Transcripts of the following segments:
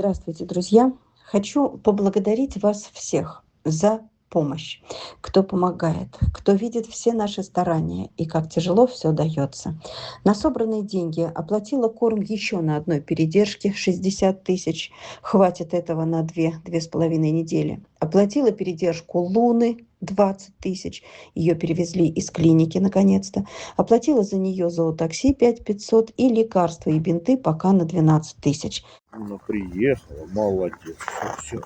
Здравствуйте, друзья! Хочу поблагодарить вас всех за помощь, кто помогает, кто видит все наши старания и как тяжело все дается. На собранные деньги оплатила корм еще на одной передержке 60 тысяч, хватит этого на 2–2,5 недели. Оплатила передержку Луны 20 тысяч, ее перевезли из клиники наконец-то. Оплатила за нее зоотакси 5500 и лекарства и бинты пока на 12 тысяч. Она приехала, молодец. Все.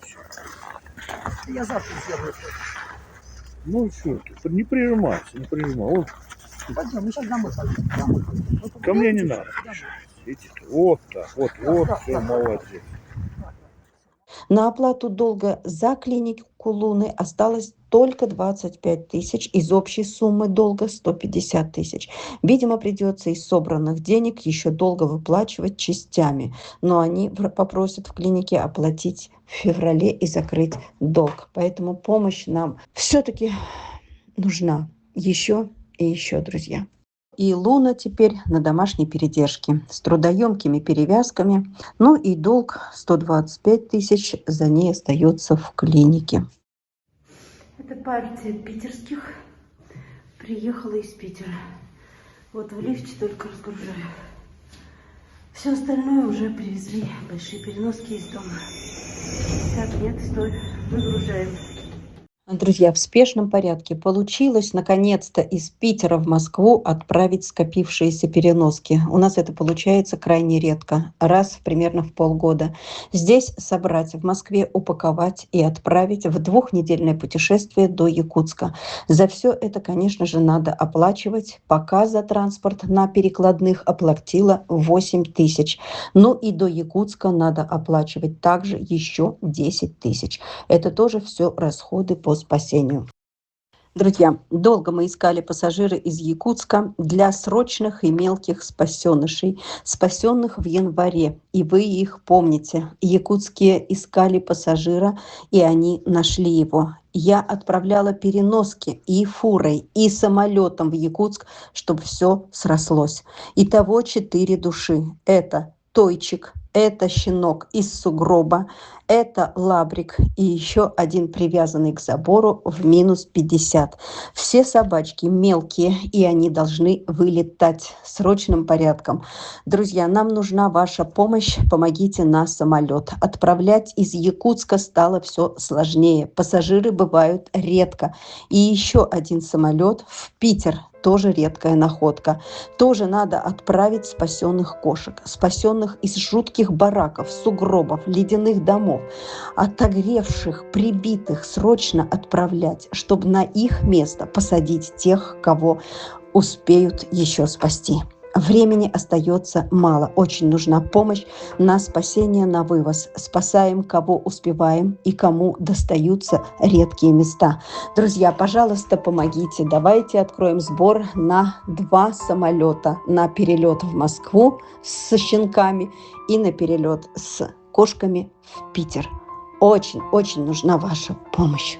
Я завтра сделаю. Ну что ты, не прижимайся, не прижимай. Вот, Пойдем, мы сейчас домой пойдем. Домой. ко мне не надо. Домой. Видите, вот так, вот, Да, все, да. молодец. На оплату долга за клинику Луны осталось только 25 тысяч из общей суммы долга 150 тысяч. Видимо, придется из собранных денег еще долго выплачивать частями, но они попросят в клинике оплатить в феврале и закрыть долг. Поэтому помощь нам все-таки нужна еще и еще, друзья. И Луна теперь на домашней передержке с трудоемкими перевязками. Ну и долг 125 тысяч за ней остается в клинике. Это партия питерских. Приехала из Питера. Вот в лифте только разгружаю. Все остальное уже привезли. Большие переноски из дома. Так, нет, стой. Выгружаем. Друзья, в спешном порядке получилось наконец-то из Питера в Москву отправить скопившиеся переноски. У нас это получается крайне редко, раз примерно в полгода. Здесь собрать в Москве, упаковать и отправить в 2-недельное путешествие до Якутска. За все это, конечно же, надо оплачивать. Пока за транспорт на перекладных оплатила 8 тысяч. Ну и до Якутска надо оплачивать также еще 10 тысяч. Это тоже все расходы по спасению. Друзья, долго мы искали пассажиры из Якутска для срочных и мелких спасенышей, спасенных в январе. И вы их помните. Якутские искали пассажира, и они нашли его. Я отправляла переноски и фурой, и самолетом в Якутск, чтобы все срослось. Итого 4 души. Это Тойчик, это щенок из сугроба, это лабрик и еще один привязанный к забору в минус 50. Все собачки мелкие, и они должны вылетать срочным порядком. Друзья, нам нужна ваша помощь. Помогите на самолет. Отправлять из Якутска стало все сложнее. Пассажиры бывают редко. И еще один самолет в Питер. Тоже редкая находка. Тоже надо отправить спасенных кошек, спасенных из жутких бараков, сугробов, ледяных домов, отогревших, прибитых, срочно отправлять, чтобы на их место посадить тех, кого успеют еще спасти. Времени остается мало. Очень нужна помощь на спасение, на вывоз. Спасаем, кого успеваем и кому достаются редкие места. Друзья, пожалуйста, помогите. Давайте откроем сбор на 2 самолета. На перелет в Москву с щенками и на перелет с кошками в Питер. Очень нужна ваша помощь.